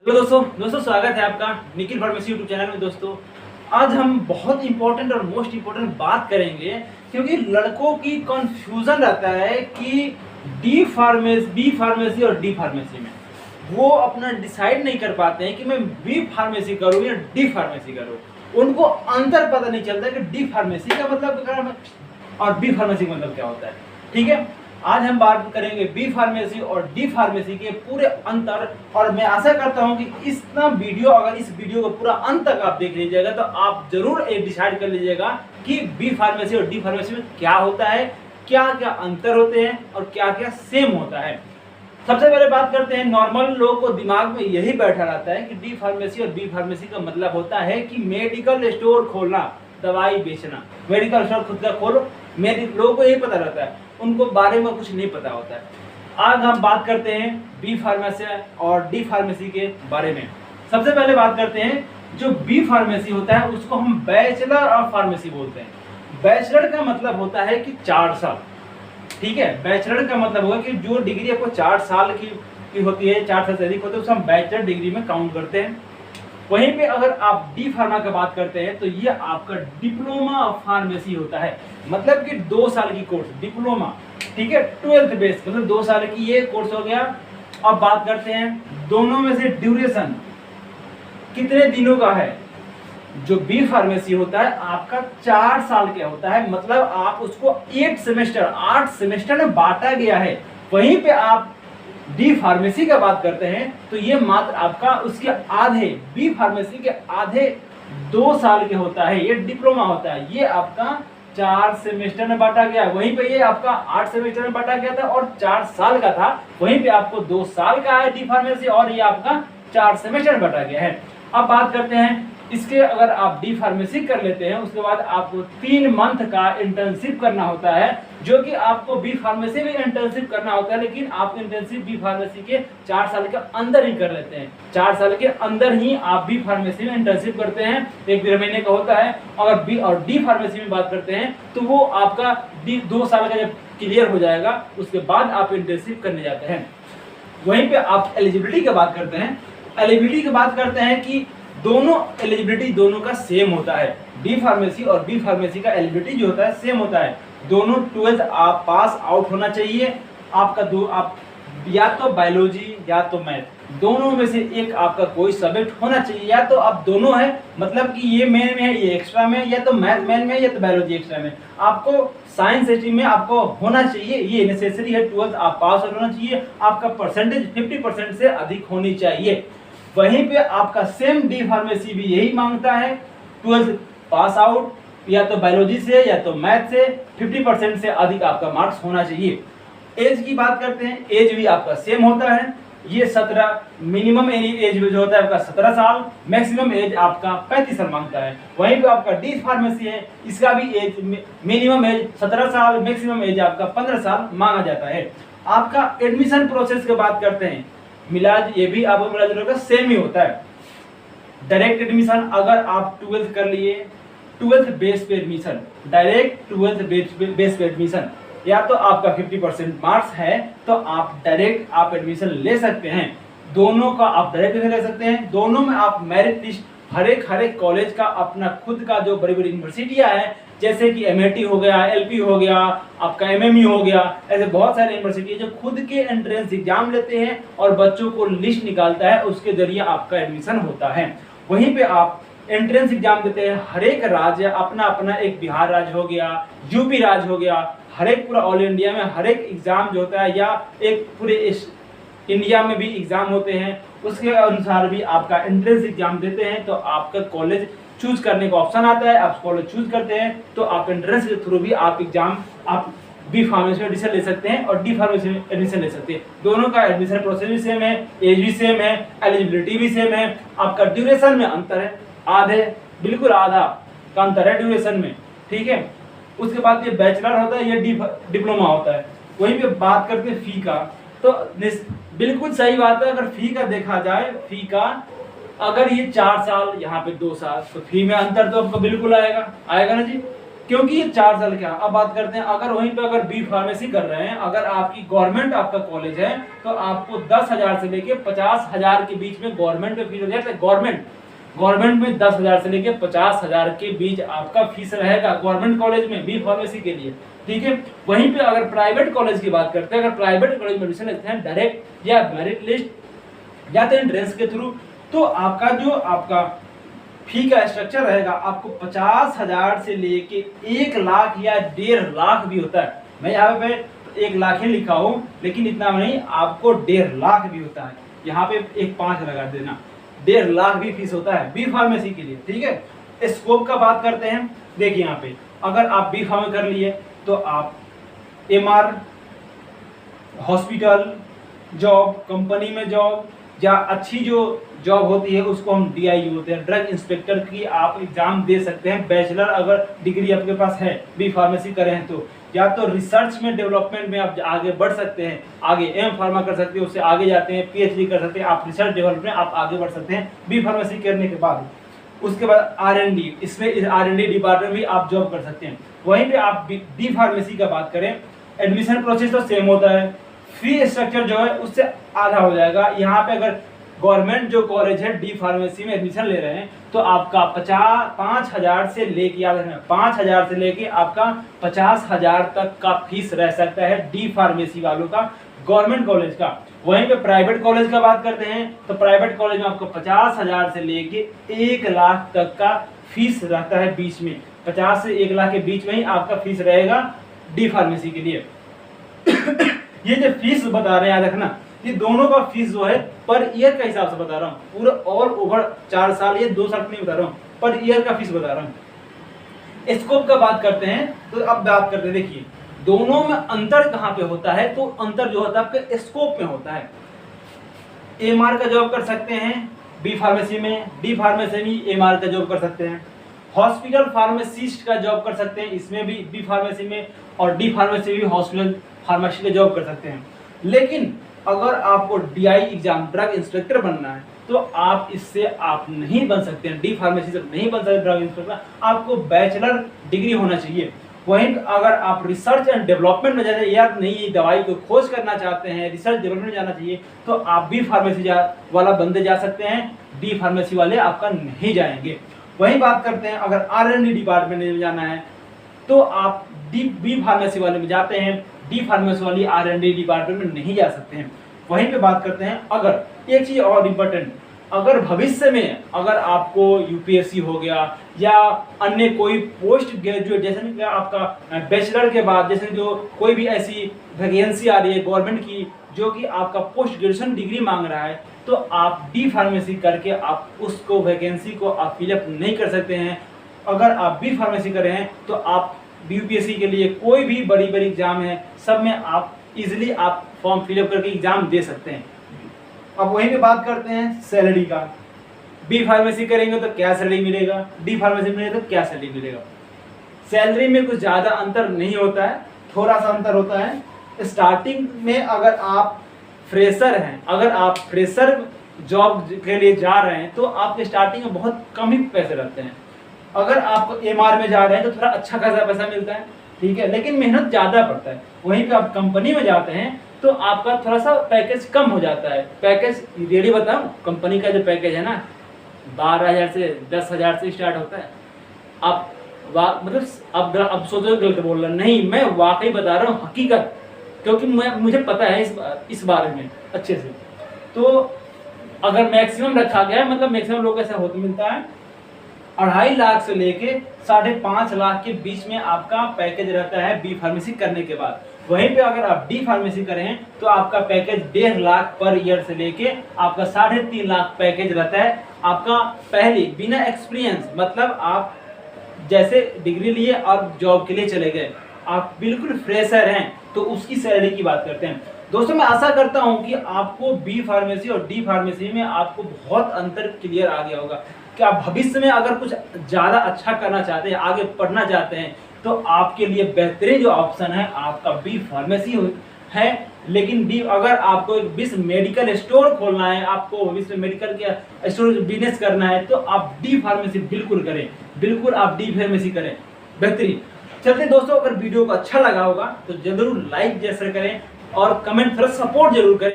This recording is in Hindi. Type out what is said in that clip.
हेलो दोस्तों स्वागत है आपका निखिल फार्मेसी यूट्यूब चैनल में। दोस्तों आज हम बहुत इंपॉर्टेंट और मोस्ट इंपॉर्टेंट बात करेंगे, क्योंकि लड़कों की कंफ्यूजन रहता है कि बी फार्मेसी और डी फार्मेसी में वो अपना डिसाइड नहीं कर पाते हैं कि मैं बी फार्मेसी करूँ या डी फार्मेसी करूँ। उनको अंतर पता नहीं चलता कि डी फार्मेसी का मतलब क्या है और बी फार्मेसी का मतलब क्या होता है। ठीक है, आज हम बात करेंगे बी फार्मेसी और डी फार्मेसी के पूरे अंतर। और मैं आशा करता हूं कि इस वीडियो को पूरा अंत तक आप देख लीजिएगा तो आप जरूर एक डिसाइड कर लीजिएगा कि बी फार्मेसी और डी फार्मेसी में क्या होता है, क्या क्या अंतर होते हैं और क्या क्या सेम होता है। सबसे पहले बात करते हैं, नॉर्मल लोगों को दिमाग में यही बैठा रहता है कि डी फार्मेसी और बी फार्मेसी का मतलब होता है कि मेडिकल स्टोर खोलना, दवाई बेचना, मेडिकल स्टोर खुद का खोलो। लोगों को यही पता रहता है, उनको बारे में कुछ नहीं पता होता है। आज हम बात करते हैं बी फार्मेसी और डी फार्मेसी के बारे में। सबसे पहले बात करते हैं, जो बी फार्मेसी होता है उसको हम बैचलर ऑफ फार्मेसी बोलते हैं। बैचलर का मतलब होता है कि 4 साल। ठीक है, बैचलर का मतलब होगा कि जो डिग्री आपको 4 साल की होती है, 4 साल से अधिक होती है, उसको हम बैचलर डिग्री में काउंट करते हैं। वहीं पे अगर आप डी फार्मा का बात करते हैं तो ये आपका डिप्लोमा ऑफ फार्मेसी होता है, मतलब कि 2 साल की कोर्स डिप्लोमा। ठीक है, 12th बेस मतलब 2 साल की ये कोर्स हो गया। अब बात करते हैं दोनों में से ड्यूरेशन कितने दिनों का है। जो बी फार्मेसी होता है आपका 4 साल का होता है, मतलब आप उसको 8 सेमेस्टर में बांटा गया है। वहीं पे आप डी फार्मेसी का बात करते हैं तो ये मात्र आपका उसके आधे, बी फार्मेसी के आधे 2 साल के होता है, ये डिप्लोमा होता है। ये आपका 4 सेमेस्टर में बांटा गया, वहीं पे ये आपका 8 सेमेस्टर में बांटा गया था और 4 साल का था। वहीं पे आपको 2 साल का है डी फार्मेसी और ये आपका 4 सेमेस्टर में बांटा गया है। अब बात करते हैं इसके, अगर आप डी फार्मेसी कर लेते हैं उसके बाद आपको 3 मंथ का इंटर्नशिप करना होता है, जो कि आपको बी फार्मेसी में इंटर्नशिप करना होता है, लेकिन आप इंटर्नशिप बी फार्मेसी के 4 साल के अंदर ही कर लेते हैं। 4 साल के अंदर ही आप बी फार्मेसी में इंटर्नशिप करते हैं, 1-1.5 महीने का होता है। अगर बी और डी फार्मेसी में बात करते हैं तो वो आपका 2 साल का जब क्लियर हो जाएगा उसके बाद आप इंटर्नशिप करने जाते हैं। वहीं पे आप एलिजिबिलिटी की बात करते हैं। एलिजिबिलिटी की बात करते हैं कि दोनों एलिजिबिलिटी दोनों का सेम होता है। डी फार्मेसी और बी फार्मेसी का एलिजिबिलिटी जो होता है सेम होता है। दोनों 12th आप पास आउट होना चाहिए। आपका आप या तो बायोलॉजी या तो मैथ, दोनों में से एक आपका कोई सब्जेक्ट होना चाहिए। या तो आप दोनों है, मतलब कि ये मेन में है ये एक्स्ट्रा में, या तो मैथ मेन में या तो बायोलॉजी एक्स्ट्रा में। आपको साइंस स्ट्रीम में आपको होना चाहिए, ये नेसेसरी है। 12th आप पास आउट होना चाहिए, आपका परसेंटेज 50% से अधिक होनी चाहिए। वहीं पे आपका सेम डी फार्मेसी भी यही मांगता है, 12th पास आउट या तो बायोलॉजी से या तो मैथ से 50% से अधिक आपका मार्क्स होना चाहिए। एज की बात करते हैं, एज भी आपका सेम होता है। ये 17 मिनिमम एज जो होता है आपका 17 साल, मैक्सिमम एज आपका 35 साल मांगता है। वहीं पे आपका डी फार्मेसी है, इसका भी एज मिनिमम एज 17 साल, मैक्सिमम एज आपका 15 साल मांगा जाता है। आपका एडमिशन प्रोसेस की बात करते हैं, ये भी आपको मिला जुला सेम ही होता है। डायरेक्ट एडमिशन, अगर आप 12th कर लिए, 12th बेस पे एडमिशन, डायरेक्ट 12th बेस पे एडमिशन, या तो आपका 50% मार्क्स है तो आप डायरेक्ट आप एडमिशन ले सकते हैं। दोनों का आप डायरेक्ट ले सकते हैं। दोनों में आप मेरिट लिस्ट, हर एक कॉलेज का अपना खुद का जो बड़ी बड़ी यूनिवर्सिटियां हैं, जैसे कि MIT हो गया, LP हो गया, आपका MME हो गया, ऐसे बहुत सारे यूनिवर्सिटी जो खुद के एंट्रेंस एग्जाम लेते हैं और बच्चों को लिस्ट निकालता है, उसके जरिए आपका एडमिशन होता है। वहीं पे आप एंट्रेंस एग्जाम देते हैं। हर एक राज्य अपना अपना, एक बिहार राज्य हो गया, यूपी राज्य हो गया, हर एक पूरा ऑल इंडिया में हर एक एग्जाम जो होता है, या एक पूरे इंडिया में भी एग्जाम होते हैं, उसके अनुसार भी आपका एंट्रेंस एग्जाम देते हैं तो आपका कॉलेज चूज करने का ऑप्शन आता है। आप कॉलेज चूज करते हैं तो आप एंट्रेंस के थ्रू भी आप एग्जाम, आप बी फार्मेसी में एडमिशन ले सकते हैं और डी फार्मेसी में एडमिशन ले सकते हैं। दोनों का एडमिशन प्रोसेस भी सेम है, एज भी सेम है, एलिजिबिलिटी भी सेम है। आपका ड्यूरेशन में अंतर है, आधे, बिल्कुल आधा का अंतर है ड्यूरेशन में। ठीक है, उसके बाद ये बैचलर होता है, ये डिप्लोमा होता है। वहीं पे बात करते हैं फी का, तो बिल्कुल सही बात है। अगर फी का देखा जाए, फी का अगर ये 4 साल, यहाँ पे 2 साल, तो फी में अंतर तो आपको बिल्कुल आएगा ना जी। क्योंकि ये 4 साल क्या। अब बात करते हैं अगर वहीं पे अगर बी फार्मेसी कर रहे हैं, अगर आपकी गवर्नमेंट आपका कॉलेज है तो आपको 10,000 से लेके 50,000 के बीच में गवर्नमेंट में फीस हो जाता है। गवर्नमेंट में 10,000 से लेके 50,000 के बीच आपका फीस रहेगा गवर्नमेंट कॉलेज में बी फार्मेसी के लिए, ठीक है। वहीं पे अगर प्राइवेट कॉलेज की बात करते हैं, अगर प्राइवेट कॉलेज में एडमिशन लेते हैं डायरेक्ट या मेरिट लिस्ट या तो एंट्रेंस के थ्रू, तो आपका जो आपका फी का स्ट्रक्चर रहेगा आपको 50,000 से लेके 1 लाख या 1.5 लाख भी होता है। मैं यहाँ पे 1 लाख ही लिखा हूँ, लेकिन इतना नहीं, आपको 1.5 लाख भी होता है। यहाँ पे एक 5 लगा देना, 1.5 लाख भी फीस होता है बी फार्मेसी के लिए, ठीक है। स्कोप का बात करते हैं, देखिए यहाँ पे अगर आप बी फार्म कर लिए तो आप MR, हॉस्पिटल जॉब, कंपनी में जॉब, या अच्छी जो जॉब होती है उसको हम DIU होते हैं, ड्रग इंस्पेक्टर की आप एग्जाम दे सकते हैं। बैचलर अगर डिग्री आपके पास है बी फार्मेसी करें हैं तो, या तो रिसर्च में डेवलपमेंट में आप आगे बढ़ सकते हैं, आगे M फार्मा कर सकते हैं, उससे आगे जाते हैं PhD कर सकते हैं, आप रिसर्च डेवलपमेंट में आप आगे बढ़ सकते हैं बी फार्मेसी करने के बाद। उसके बाद R&D, इसमें R&D डिपार्टमेंट भी आप जॉब कर सकते हैं। वहीं पे आप डी फार्मेसी का बात करें, एडमिशन प्रोसेस तो सेम होता है, फी स्ट्रक्चर जो है उससे आधा हो जाएगा। यहाँ पे अगर गवर्नमेंट जो कॉलेज है डी फार्मेसी में एडमिशन ले रहे हैं तो आपका 5,000 से लेके, याद रखना 5,000 से लेके आपका 50,000 तक का फीस रह सकता है डी फार्मेसी वालों का, गवर्नमेंट कॉलेज का। वहीं पे प्राइवेट कॉलेज का बात करते हैं तो प्राइवेट कॉलेज में आपको 50,000 से लेके 1 लाख तक का फीस रहता है, बीच में 50 से 1 लाख के बीच में ही आपका फीस रहेगा डी फार्मेसी के लिए। ये जो फीस बता रहे हैं याद रखना, ये दोनों का फीस जो है पर ईयर का हिसाब से बता रहा हूँ, पूरा ऑल ओवर 4 साल, ये 2 साल नहीं बता रहा हूँ, पर ईयर का फीस बता रहा हूँ। स्कोप का बात करते हैं तो अब बात करते हैं, देखिए दोनों में अंतर कहाँ पे होता है, तो अंतर जो होता है आपके स्कोप में होता है। MR का जॉब कर सकते हैं बी फार्मेसी में, डी फार्मेसी में MR का जॉब कर सकते हैं, हॉस्पिटल फार्मासिस्ट का जॉब कर सकते हैं इसमें भी बी फार्मेसी में, और डी फार्मेसी भी हॉस्पिटल फार्मेसी का जॉब कर सकते हैं। लेकिन अगर आपको DI एग्जाम ड्रग इंस्पेक्टर बनना है तो आप इससे आप नहीं बन सकते हैं, डी फार्मेसी से नहीं बन सकते ड्रग इंस्पेक्टर, आपको बैचलर डिग्री होना चाहिए। वहीं अगर आप रिसर्च एंड डेवलपमेंट में जाते या नई दवाई को खोज करना चाहते हैं, रिसर्च डेवलपमेंट में जाना चाहिए, तो आप बी फार्मेसी वाला बंदे जा सकते हैं, डी फार्मेसी वाले आपका नहीं जाएंगे। वहीं बात करते हैं अगर R&D डिपार्टमेंट में जाना है तो आप बी फार्मेसी वाले में जाते हैं, डी फार्मेसी वाली R&D डिपार्टमेंट में नहीं जा सकते हैं। वहीं पे बात करते हैं, अगर एक चीज और इम्पोर्टेंट, अगर भविष्य में अगर आपको UPSC हो गया या अन्य कोई पोस्ट ग्रेजुएट, जैसे कि आपका बैचलर के बाद जैसे जो कोई भी ऐसी वैकेंसी आ रही है गवर्नमेंट की जो कि आपका पोस्ट ग्रेजुएशन डिग्री मांग रहा है, तो आप डी फार्मेसी करके आप उसको वैकेंसी को आप फिलअप नहीं कर सकते हैं। अगर आप बी फार्मेसी कर रहे हैं तो आप UPSC के लिए कोई भी बड़ी बड़ी एग्जाम है सब में आप इजीली आप फॉर्म फिलअप करके एग्जाम दे सकते हैं। अब वहीं पे बात करते हैं सैलरी का, बी फार्मेसी करेंगे तो क्या सैलरी मिलेगा, डी फार्मेसी में तो क्या सैलरी मिलेगा। सैलरी में कुछ ज़्यादा अंतर नहीं होता है, थोड़ा सा अंतर होता है। स्टार्टिंग में अगर आप फ्रेशर हैं, अगर आप फ्रेशर जॉब के लिए जा रहे हैं तो आपके स्टार्टिंग में बहुत कम ही पैसे रहते हैं। अगर आप MR में जा रहे हैं तो थोड़ा अच्छा खासा पैसा मिलता है, ठीक है, लेकिन मेहनत ज़्यादा पड़ता है। वहीं पे आप कंपनी में जाते हैं तो आपका थोड़ा सा पैकेज कम हो जाता है। पैकेज रियली बताऊं, कंपनी का जो पैकेज है ना 12,000 से 10,000 से स्टार्ट होता है। आप मतलब अब सोचो गलत बोल रहा नहीं, मैं वाकई बता रहा हूँ हकीकत, क्योंकि मुझे पता है इस बारे में अच्छे से। तो अगर मैक्सिमम रखा गया है, मतलब मैक्सिमम लोग ऐसा होता मिलता है 2.5 लाख से लेके 5.5 लाख के बीच में आपका पैकेज रहता है बी फार्मेसी करने के बाद। वहीं पे अगर आप डी फार्मेसी करें तो आपका पैकेज 1.5 लाख पर ईयर से लेके आपका 3.5 लाख पैकेज रहता है आपका पहली बिना एक्सपीरियंस, मतलब आप जैसे डिग्री लिए और जॉब के लिए चले गए, आप बिल्कुल फ्रेशर हैं तो उसकी सैलरी की बात करते हैं। दोस्तों मैं आशा करता हूं कि आपको बी फार्मेसी और डी फार्मेसी में आपको बहुत अंतर क्लियर आ गया होगा कि आप भविष्य में अगर कुछ ज़्यादा अच्छा करना चाहते हैं, आगे पढ़ना चाहते हैं, तो आपके लिए बेहतरीन जो ऑप्शन है आपका बी फार्मेसी है। लेकिन डी अगर आपको एक विश्व मेडिकल स्टोर खोलना है, आपको विश्व मेडिकल के स्टोर बिजनेस करना है, तो आप डी फार्मेसी बिल्कुल करें, बिल्कुल आप डी फार्मेसी करें, बेहतरीन। चलते हैं दोस्तों, अगर वीडियो को अच्छा लगा होगा तो जरूर लाइक जैसे करें और कमेंट थोड़ा सपोर्ट जरूर करें।